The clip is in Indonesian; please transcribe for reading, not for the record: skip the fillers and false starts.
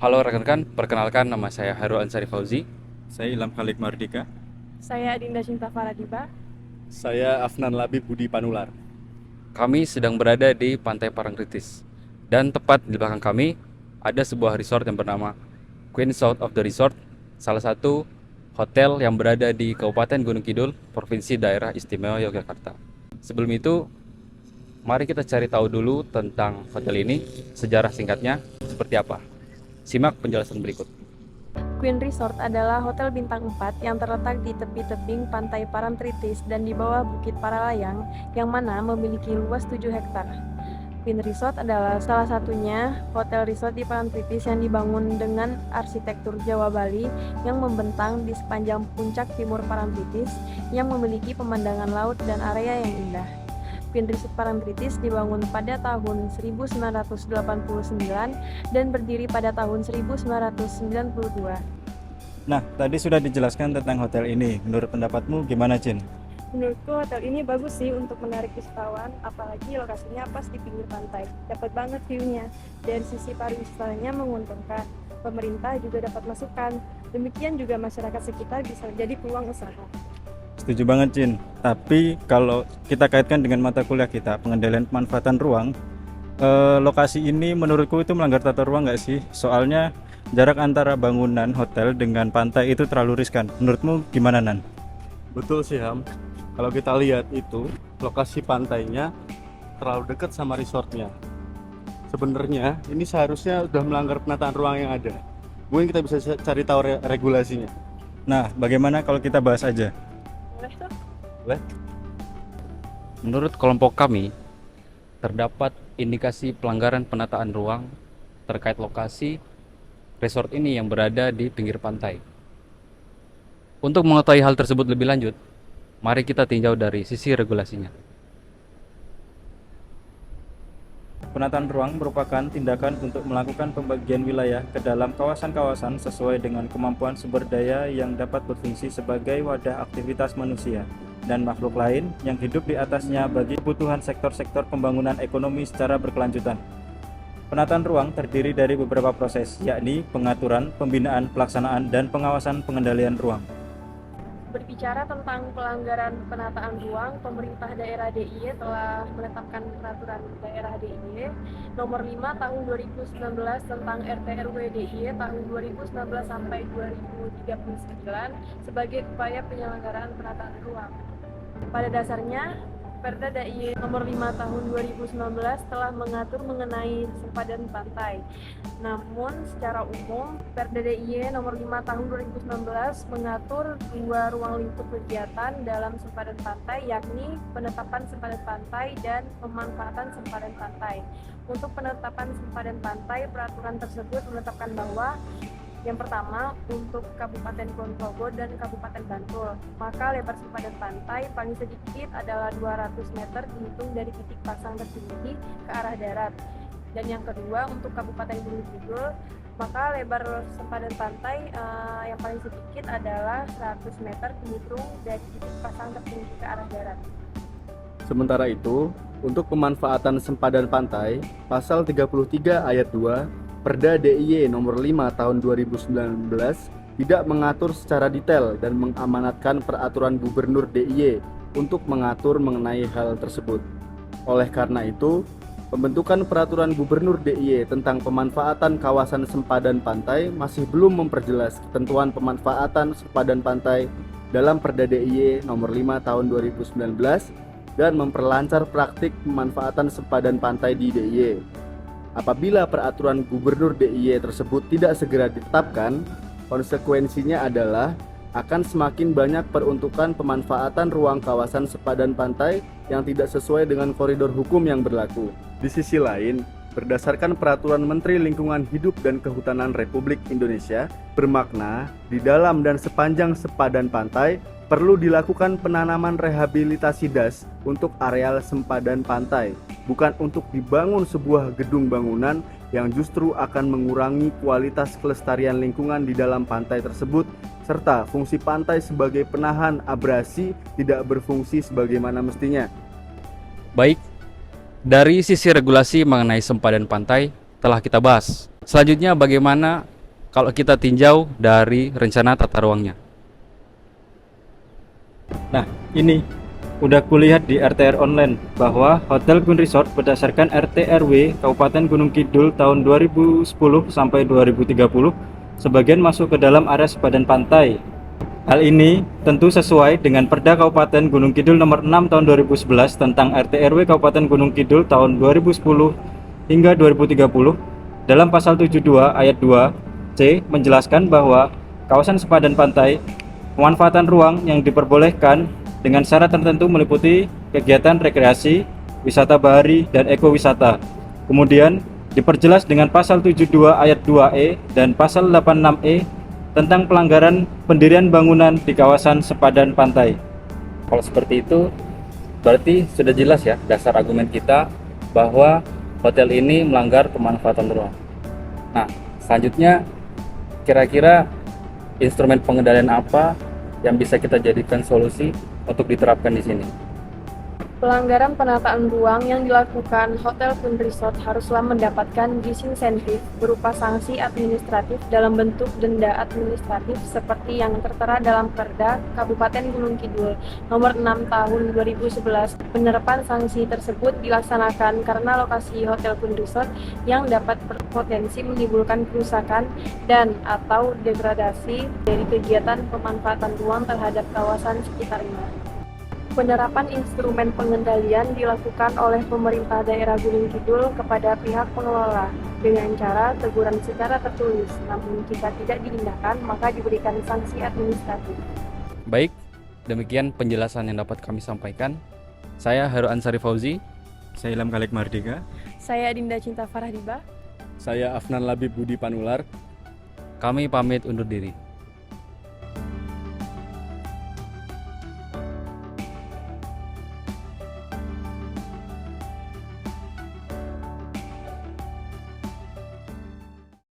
Halo rekan-rekan, perkenalkan nama saya Hairul Ansari Fauzi. Saya Ilham Khalid Mardika. Saya Adinda Cinta Faradiba. Saya Afnan Labib Budi Panular. Kami sedang berada di Pantai Parangtritis. Dan tepat di belakang kami ada sebuah resort yang bernama Queen South of the Resort, salah satu hotel yang berada di Kabupaten Gunung Kidul, Provinsi Daerah Istimewa Yogyakarta. Sebelum itu, mari kita cari tahu dulu tentang hotel ini, sejarah singkatnya seperti apa. Simak penjelasan berikut. Queen Resort adalah hotel bintang 4 yang terletak di tepi tebing Pantai Parangtritis dan di bawah Bukit Paralayang yang mana memiliki luas 7 hektar. Queen Resort adalah salah satunya hotel resort di Parangtritis yang dibangun dengan arsitektur Jawa Bali yang membentang di sepanjang puncak timur Parangtritis yang memiliki pemandangan laut dan area yang indah. Queen Resort Parangtritis dibangun pada tahun 1989 dan berdiri pada tahun 1992. Nah, tadi sudah dijelaskan tentang hotel ini. Menurut pendapatmu gimana, Cin? Menurutku hotel ini bagus sih untuk menarik wisatawan, apalagi lokasinya pas di pinggir pantai. Dapat banget view-nya. Dari sisi pariwisatanya menguntungkan. Pemerintah juga dapat masukan. Demikian juga masyarakat sekitar bisa jadi peluang usaha. Setuju banget, Cin. Tapi kalau kita kaitkan dengan mata kuliah kita, pengendalian pemanfaatan ruang, lokasi ini menurutku itu melanggar tata ruang nggak sih? Soalnya jarak antara bangunan hotel dengan pantai itu terlalu riskan. Menurutmu gimana, Nan? Betul sih Ham. Kalau kita lihat itu lokasi pantainya terlalu dekat sama resortnya. Sebenarnya ini seharusnya sudah melanggar penataan ruang yang ada. Mungkin kita bisa cari tahu regulasinya. Nah, bagaimana kalau kita bahas aja? Boleh tuh? Boleh? Menurut kelompok kami, terdapat indikasi pelanggaran penataan ruang terkait lokasi resort ini yang berada di pinggir pantai. Untuk mengetahui hal tersebut lebih lanjut, mari kita tinjau dari sisi regulasinya. Penataan ruang merupakan tindakan untuk melakukan pembagian wilayah ke dalam kawasan-kawasan sesuai dengan kemampuan sumber daya yang dapat berfungsi sebagai wadah aktivitas manusia dan makhluk lain yang hidup di atasnya bagi kebutuhan sektor-sektor pembangunan ekonomi secara berkelanjutan. Penataan ruang terdiri dari beberapa proses, yakni pengaturan, pembinaan, pelaksanaan, dan pengawasan pengendalian ruang. Berbicara tentang pelanggaran penataan ruang, pemerintah daerah DIY telah menetapkan peraturan daerah DIY nomor 5 tahun 2019 tentang RT/RW DIY tahun 2019 sampai 2039 sebagai upaya penyelenggaraan penataan ruang. Pada dasarnya, Perda DIY nomor 5 tahun 2019 telah mengatur mengenai sempadan pantai. Namun secara umum, Perda DIY nomor 5 tahun 2019 mengatur dua ruang lingkup kegiatan dalam sempadan pantai, yakni penetapan sempadan pantai dan pemanfaatan sempadan pantai. Untuk penetapan sempadan pantai, peraturan tersebut menetapkan bahwa yang pertama, untuk Kabupaten Kulon Progo dan Kabupaten Bantul, maka lebar sempadan pantai paling sedikit adalah 200 meter dihitung dari titik pasang tertinggi ke arah darat. Dan yang kedua, untuk Kabupaten Gunung Kidul, maka lebar sempadan pantai yang paling sedikit adalah 100 meter dihitung dari titik pasang tertinggi ke arah darat. Sementara itu, untuk pemanfaatan sempadan pantai, pasal 33 ayat 2 Perda DIY nomor 5 tahun 2019 tidak mengatur secara detail dan mengamanatkan peraturan Gubernur DIY untuk mengatur mengenai hal tersebut. Oleh karena itu, pembentukan peraturan Gubernur DIY tentang pemanfaatan kawasan sempadan pantai masih belum memperjelas ketentuan pemanfaatan sempadan pantai dalam Perda DIY nomor 5 tahun 2019 dan memperlancar praktik pemanfaatan sempadan pantai di DIY. Apabila peraturan Gubernur DIY tersebut tidak segera ditetapkan, konsekuensinya adalah akan semakin banyak peruntukan pemanfaatan ruang kawasan sempadan pantai yang tidak sesuai dengan koridor hukum yang berlaku. Di sisi lain, berdasarkan Peraturan Menteri Lingkungan Hidup dan Kehutanan Republik Indonesia, bermakna di dalam dan sepanjang sempadan pantai perlu dilakukan penanaman rehabilitasi das untuk areal sempadan pantai, bukan untuk dibangun sebuah gedung bangunan yang justru akan mengurangi kualitas kelestarian lingkungan di dalam pantai tersebut, serta fungsi pantai sebagai penahan abrasi tidak berfungsi sebagaimana mestinya. Baik, dari sisi regulasi mengenai sempadan pantai, telah kita bahas. Selanjutnya bagaimana kalau kita tinjau dari rencana tata ruangnya? Nah, ini udah kulihat di RTR online bahwa Hotel Queen Resort berdasarkan RT RW Kabupaten Gunung Kidul tahun 2010 sampai 2030 sebagian masuk ke dalam area sepadan pantai. Hal ini tentu sesuai dengan Perda Kabupaten Gunung Kidul nomor 6 tahun 2011 tentang RT RW Kabupaten Gunung Kidul tahun 2010 hingga 2030. Dalam pasal 72 ayat 2C menjelaskan bahwa kawasan sepadan pantai pemanfaatan ruang yang diperbolehkan dengan syarat tertentu meliputi kegiatan rekreasi, wisata bahari, dan ekowisata. Kemudian diperjelas dengan pasal 72 ayat 2E dan pasal 86E tentang pelanggaran pendirian bangunan di kawasan sepadan pantai. Kalau seperti itu, berarti sudah jelas ya dasar argumen kita bahwa hotel ini melanggar pemanfaatan ruang. Nah, selanjutnya kira-kira instrumen pengendalian apa yang bisa kita jadikan solusi untuk diterapkan di sini? Pelanggaran penataan ruang yang dilakukan Hotel Queen Resort haruslah mendapatkan disinsentif berupa sanksi administratif dalam bentuk denda administratif seperti yang tertera dalam Perda Kabupaten Gunung Kidul nomor 6 tahun 2011. Penerapan sanksi tersebut dilaksanakan karena lokasi Hotel Queen Resort yang dapat berpotensi menimbulkan kerusakan dan atau degradasi dari kegiatan pemanfaatan ruang terhadap kawasan sekitarnya. Penerapan instrumen pengendalian dilakukan oleh pemerintah daerah Gunung Kidul kepada pihak pengelola dengan cara teguran secara tertulis, namun jika tidak diindahkan maka diberikan sanksi administratif. Baik, demikian penjelasan yang dapat kami sampaikan. Saya Heru Ansari Fauzi. Saya Ilham Khalek Mardika. Saya Dinda Cinta Farahdiba. Saya Afnan Labib Budi Panular. Kami pamit undur diri.